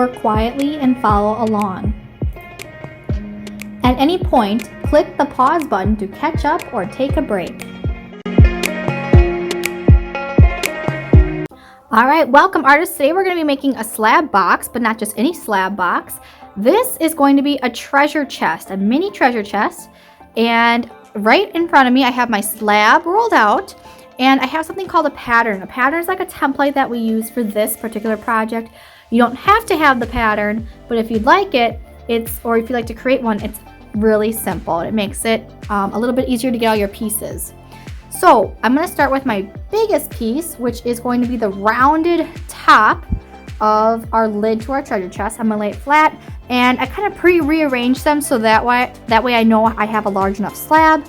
or quietly and follow along. At any point, click the pause button to catch up or take a break. Alright, welcome artists. Today we're going to be making a slab box, but not just any slab box. This is going to be a treasure chest, a mini treasure chest. And right in front of me I have my slab rolled out, and I have something called a pattern. A pattern is like a template that we use for this particular project. You don't have to have the pattern, but if you'd like it, or if you'd like to create one, it's really simple. It makes it a little bit easier to get all your pieces. So I'm going to start with my biggest piece, which is going to be the rounded top of our lid to our treasure chest. I'm going to lay it flat, and I kind of rearrange them so that way I know I have a large enough slab.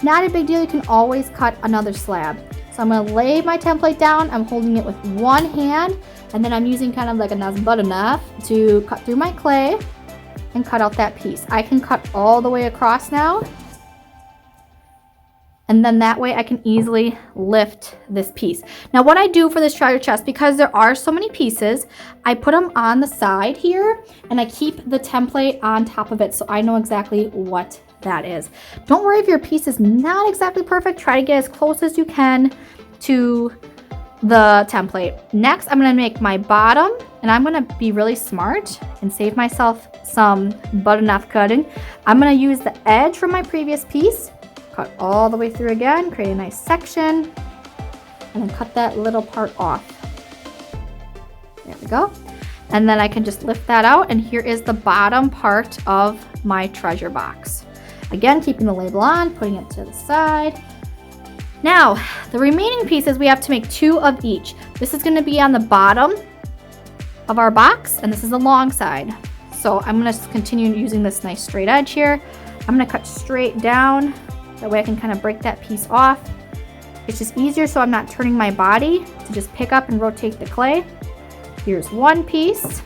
Not a big deal, you can always cut another slab. So I'm going to lay my template down. I'm holding it with one hand, and then I'm using kind of like a butter knife to cut through my clay and cut out that piece. I can cut all the way across now. And then that way I can easily lift this piece. Now what I do for this treasure chest, because there are so many pieces, I put them on the side here and I keep the template on top of it so I know exactly what that is. Don't worry if your piece is not exactly perfect. Try to get as close as you can to the template. Next, I'm going to make my bottom, and I'm going to be really smart and save myself some butter knife cutting. I'm going to use the edge from my previous piece. Cut all the way through again, create a nice section, and then cut that little part off. There we go. And then I can just lift that out, and here is the bottom part of my treasure box. Again, keeping the label on, putting it to the side. Now, the remaining pieces, we have to make 2 of each. This is going to be on the bottom of our box, and this is the long side. So I'm going to continue using this nice straight edge here. I'm going to cut straight down. That way I can kind of break that piece off. It's just easier so I'm not turning my body to just pick up and rotate the clay. Here's one piece.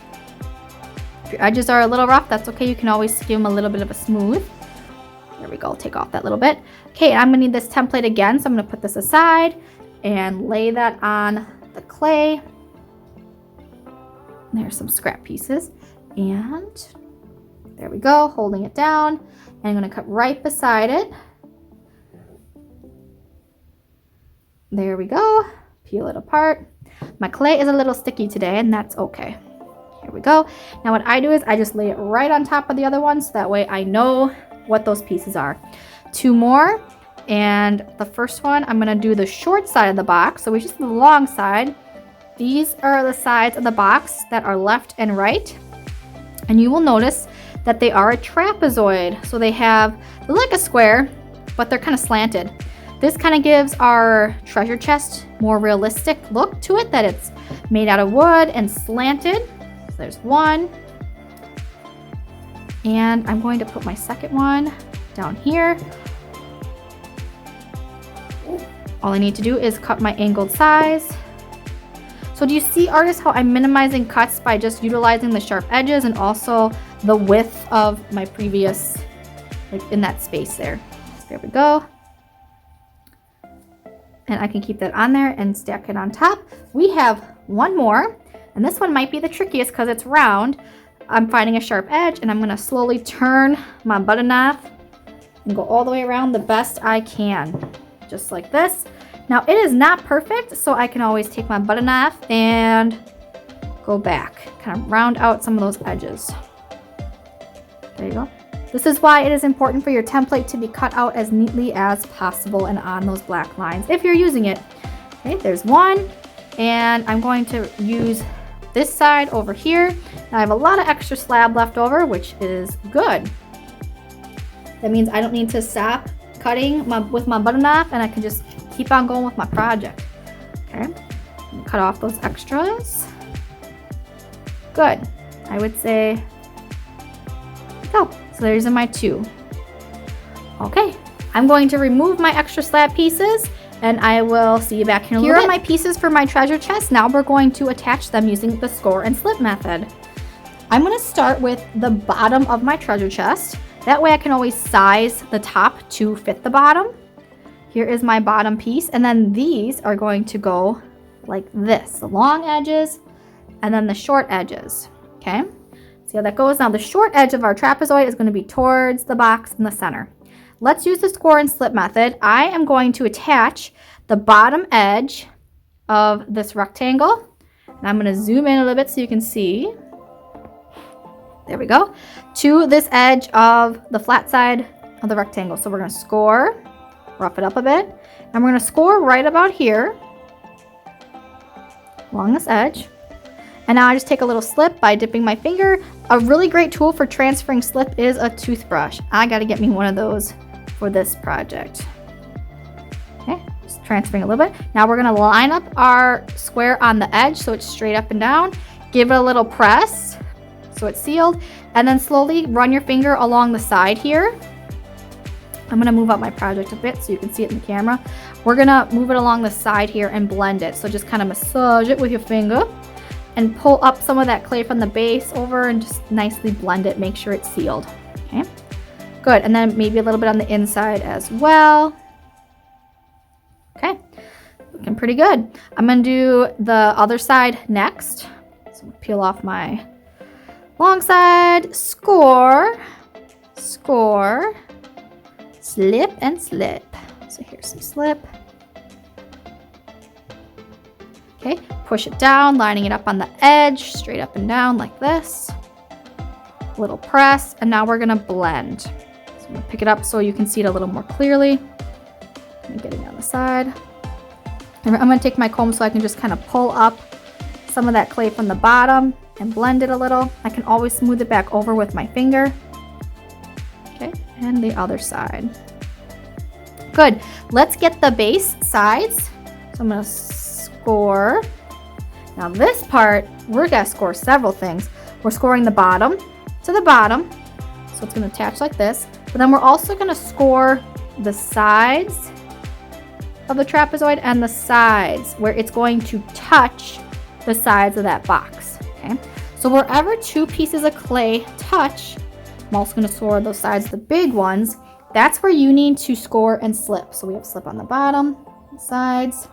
If your edges are a little rough, that's okay. You can always give them a little bit of a smooth. There we go, take off that little bit. Okay, I'm gonna need this template again, so I'm gonna put this aside and lay that on the clay. There's some scrap pieces. And there we go, holding it down. And I'm gonna cut right beside it. There we go, peel it apart. My clay is a little sticky today, and that's okay. Here we go. Now what I do is I just lay it right on top of the other one, so that way I know what those pieces are. 2 more, and the first one, I'm gonna do the short side of the box, so we just do the long side. These are the sides of the box that are left and right, and you will notice that they are a trapezoid. So they're like a square, but they're kind of slanted. This kind of gives our treasure chest more realistic look to it, that it's made out of wood and slanted. So there's one. And I'm going to put my second one down here. All I need to do is cut my angled size. So do you see, artists, how I'm minimizing cuts by just utilizing the sharp edges and also the width of my previous, like in that space there. There we go. And I can keep that on there and stack it on top. We have one more, and this one might be the trickiest because it's round. I'm finding a sharp edge, and I'm gonna slowly turn my butter knife and go all the way around the best I can, just like this. Now it is not perfect, so I can always take my butter knife and go back, kind of round out some of those edges. There you go. This is why it is important for your template to be cut out as neatly as possible and on those black lines if you're using it. Okay, there's one, and I'm going to use this side over here. Now I have a lot of extra slab left over, which is good. That means I don't need to stop cutting with my butter knife, and I can just keep on going with my project. Okay, cut off those extras. Good. I would say, go. So there's my 2. Okay, I'm going to remove my extra slab pieces, and I will see you back here in a little bit. Here are my pieces for my treasure chest. Now we're going to attach them using the score and slip method. I'm going to start with the bottom of my treasure chest. That way I can always size the top to fit the bottom. Here is my bottom piece, and then these are going to go like this, the long edges and then the short edges. Okay, see how that goes? Now the short edge of our trapezoid is going to be towards the box in the center. Let's use the score and slip method. I am going to attach the bottom edge of this rectangle, and I'm going to zoom in a little bit so you can see. There we go. To this edge of the flat side of the rectangle. So we're going to score, rough it up a bit, and we're going to score right about here along this edge. And now I just take a little slip by dipping my finger. A really great tool for transferring slip is a toothbrush. I got to get me one of those for this project. Okay, just transferring a little bit. Now we're going to line up our square on the edge so it's straight up and down. Give it a little press so it's sealed, and then slowly run your finger along the side here. I'm going to move up my project a bit so you can see it in the camera. We're going to move it along the side here and blend it. So just kind of massage it with your finger and pull up some of that clay from the base over and just nicely blend it. Make sure it's sealed. Okay, good. And then maybe a little bit on the inside as well. Okay, looking pretty good. I'm going to do the other side next. So peel off my long side, score, score, slip and slip. So here's some slip. Okay, push it down, lining it up on the edge, straight up and down like this. Little press, and now we're gonna blend. So I'm gonna pick it up so you can see it a little more clearly. I'm getting on the side. And I'm gonna take my comb so I can just kind of pull up some of that clay from the bottom and blend it a little. I can always smooth it back over with my finger. Okay, and the other side. Good. Let's get the base sides. So I'm going to score. Now this part, we're going to score several things. We're scoring the bottom to the bottom. So it's going to attach like this. But then we're also going to score the sides of the trapezoid and the sides where it's going to touch the sides of that box. Okay. So wherever two pieces of clay touch, I'm also going to score those sides, the big ones. That's where you need to score and slip. So we have slip on the bottom, sides,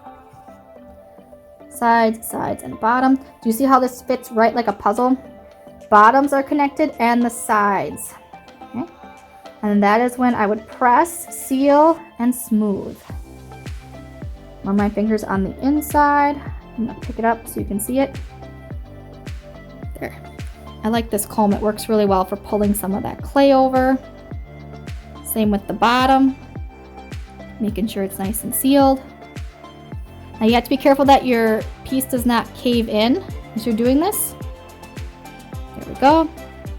sides, sides, and bottom. Do you see how this fits right like a puzzle? Bottoms are connected and the sides. Okay. And that is when I would press, seal, and smooth. Run my fingers on the inside. I'm going to pick it up so you can see it. There. I like this comb. It works really well for pulling some of that clay over. Same with the bottom, making sure it's nice and sealed. Now you have to be careful that your piece does not cave in as you're doing this. There we go.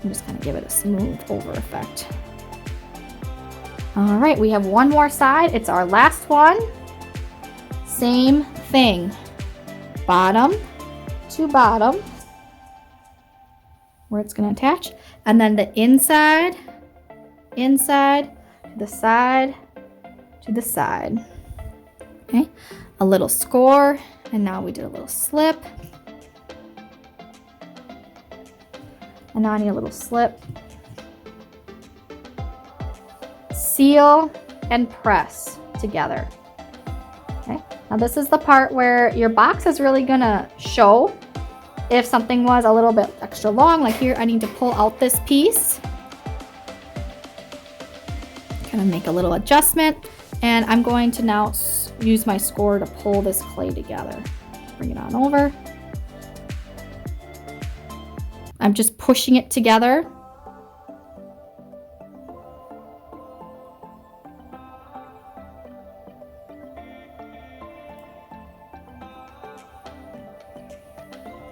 I'm just going to give it a smooth over effect. All right, we have one more side. It's our last one. Same thing. Bottom to bottom, where it's going to attach. And then the inside, inside, to the side, to the side. Okay, a little score, and now we did a little slip. And now I need a little slip. Seal and press together. Okay, now this is the part where your box is really gonna show if something was a little bit extra long. Like here, I need to pull out this piece. Kind of make a little adjustment, and I'm going to now use my score to pull this clay together. Bring it on over. I'm just pushing it together.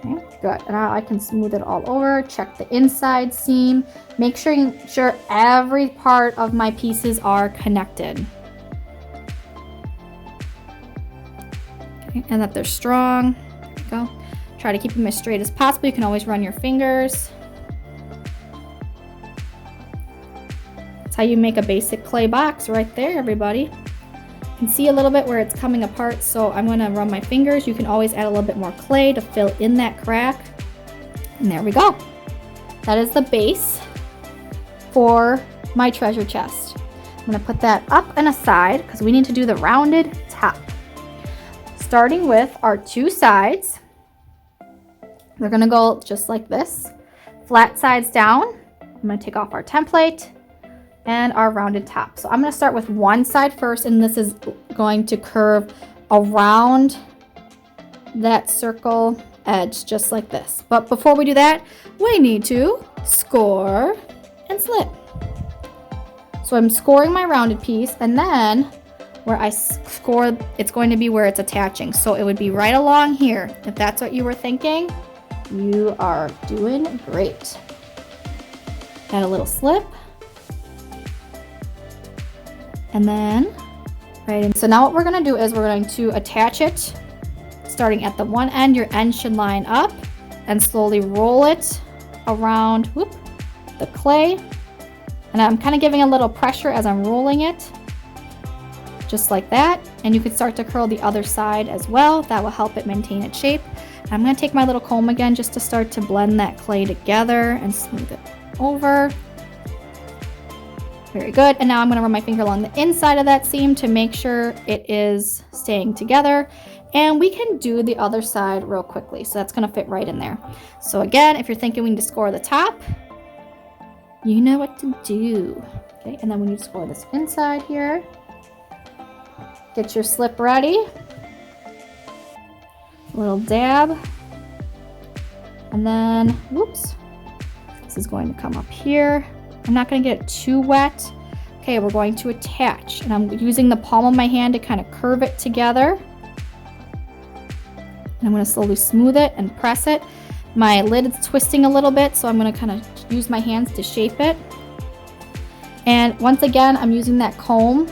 Okay, good. Now I can smooth it all over. Check the inside seam. Make sure every part of my pieces are connected. Okay, and that they're strong. There we go. Try to keep them as straight as possible. You can always run your fingers. That's how you make a basic clay box right there, everybody. You can see a little bit where it's coming apart, so I'm going to run my fingers. You can always add a little bit more clay to fill in that crack. And there we go. That is the base for my treasure chest. I'm going to put that up and aside because we need to do the rounded top. Starting with our two sides. They're going to go just like this. flat sides down. I'm going to take off our template and our rounded top. So I'm going to start with one side first, and this is going to curve around that circle edge just like this. But before we do that, we need to score and slip. So I'm scoring my rounded piece, and then where I score, it's going to be where it's attaching. So it would be right along here. If that's what you were thinking, you are doing great. Add a little slip. And then right in. So now what we're going to do is we're going to attach it starting at the one end. Your end should line up, and slowly roll it around the clay. And I'm kind of giving a little pressure as I'm rolling it, just like that. And you can start to curl the other side as well. That will help it maintain its shape. And I'm going to take my little comb again just to start to blend that clay together and smooth it over. Very good. And now I'm going to run my finger along the inside of that seam to make sure it is staying together. And we can do the other side real quickly. So that's going to fit right in there. So again, if you're thinking we need to score the top, you know what to do. Okay, and then we need to score this inside here. Get your slip ready. A little dab. And then, whoops, this is going to come up here. I'm not going to get it too wet. Okay, we're going to attach. And I'm using the palm of my hand to kind of curve it together. And I'm going to slowly smooth it and press it. My lid is twisting a little bit, so I'm going to kind of use my hands to shape it. And once again, I'm using that comb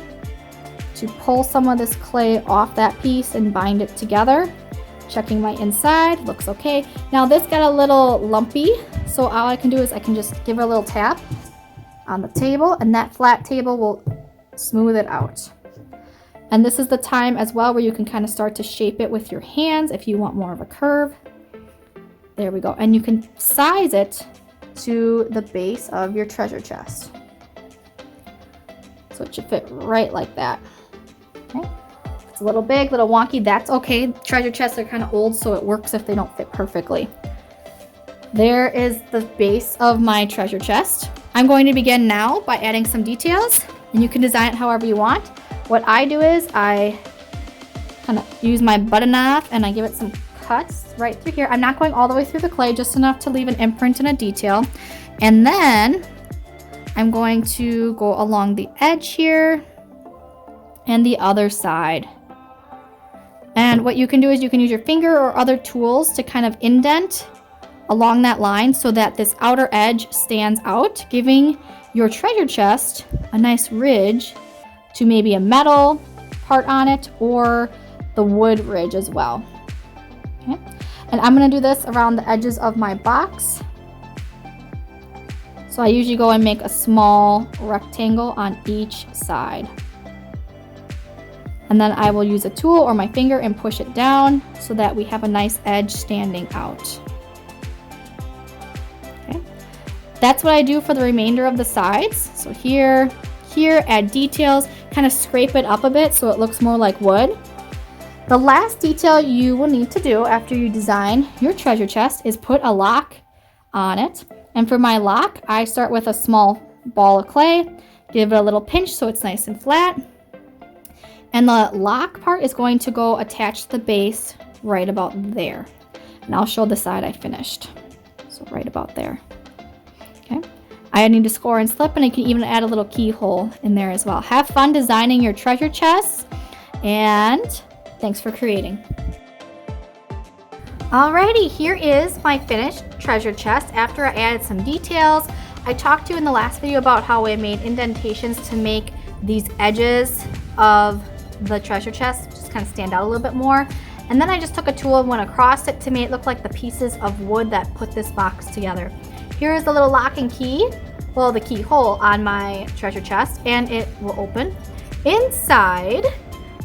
to pull some of this clay off that piece and bind it together. Checking my inside, looks okay. Now this got a little lumpy, so all I can do is I can just give it a little tap on the table, and that flat table will smooth it out. And this is the time as well where you can kind of start to shape it with your hands if you want more of a curve. There we go. And you can size it to the base of your treasure chest. So it should fit right like that. Okay. If it's a little big, a little wonky, that's okay. Treasure chests are kind of old, so it works if they don't fit perfectly. There is the base of my treasure chest. I'm going to begin now by adding some details, and you can design it however you want. What I do is I kind of use my butter knife and I give it some cuts right through here. I'm not going all the way through the clay, just enough to leave an imprint and a detail. And then I'm going to go along the edge here and the other side. And what you can do is you can use your finger or other tools to kind of indent along that line so that this outer edge stands out, giving your treasure chest a nice ridge to maybe a metal part on it or the wood ridge as well. Okay. And I'm going to do this around the edges of my box. So I usually go and make a small rectangle on each side. And then I will use a tool or my finger and push it down so that we have a nice edge standing out. Okay. That's what I do for the remainder of the sides. So here, add details, kind of scrape it up a bit so it looks more like wood. The last detail you will need to do after you design your treasure chest is put a lock on it. And for my lock, I start with a small ball of clay, give it a little pinch so it's nice and flat. And the lock part is going to go attach the base right about there. And I'll show the side I finished. So right about there. Okay. I need to score and slip, and I can even add a little keyhole in there as well. Have fun designing your treasure chests, and thanks for creating. Alrighty, here is my finished treasure chest after I added some details. I talked to you in the last video about how I made indentations to make these edges of the treasure chest just kind of stand out a little bit more. And then I just took a tool and went across it to make it look like the pieces of wood that put this box together. Here is the little lock and key, well, the keyhole on my treasure chest, and it will open. Inside,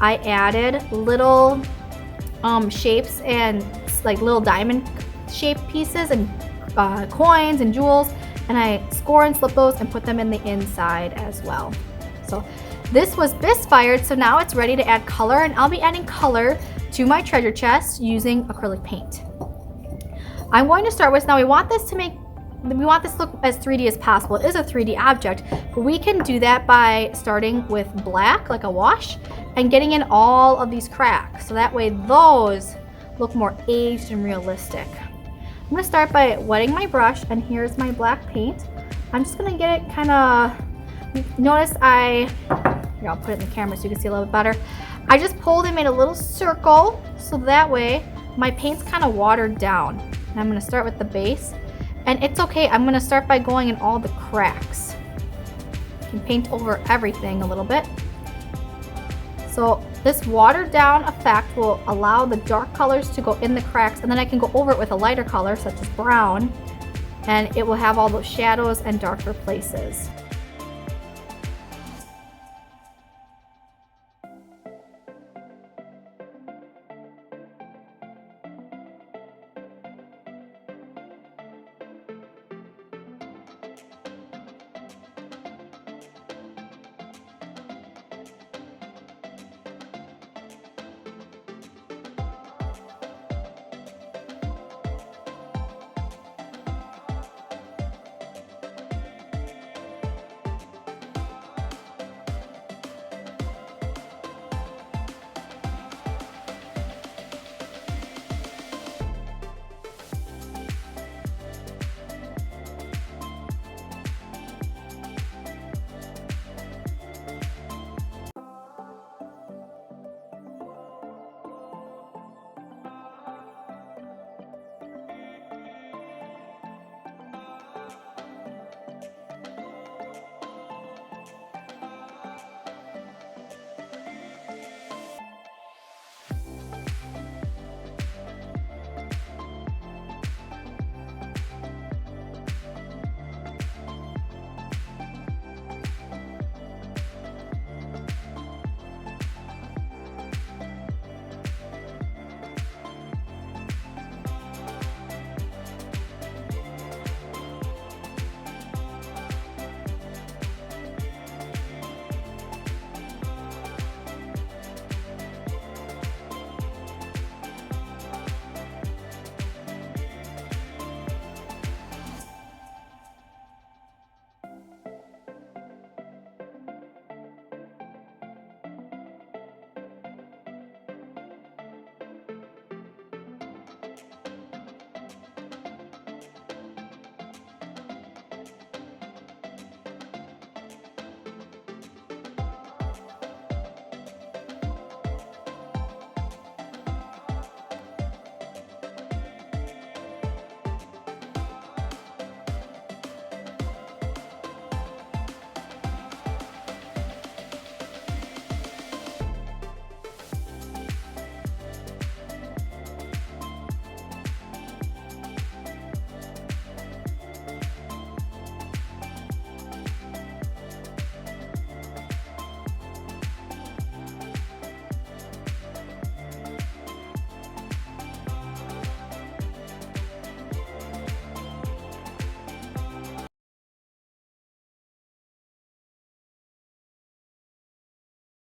I added little shapes and like little diamond shaped pieces and coins and jewels, and I score and slip those and put them in the inside as well. So this was bisque-fired, so now it's ready to add color, and I'll be adding color to my treasure chest using acrylic paint. I'm going to start with, now we want this to make we want this to look as 3D as possible. It is a 3D object, but we can do that by starting with black, like a wash, and getting in all of these cracks. So that way those look more aged and realistic. I'm gonna start by wetting my brush, and here's my black paint. I'm just gonna get it kind of, notice here, I'll put it in the camera so you can see a little bit better. I just pulled and made a little circle, so that way my paint's kind of watered down. And I'm gonna start with the base. And it's okay, I'm gonna start by going in all the cracks. You can paint over everything a little bit. So this watered down effect will allow the dark colors to go in the cracks, and then I can go over it with a lighter color such as brown, and it will have all those shadows and darker places.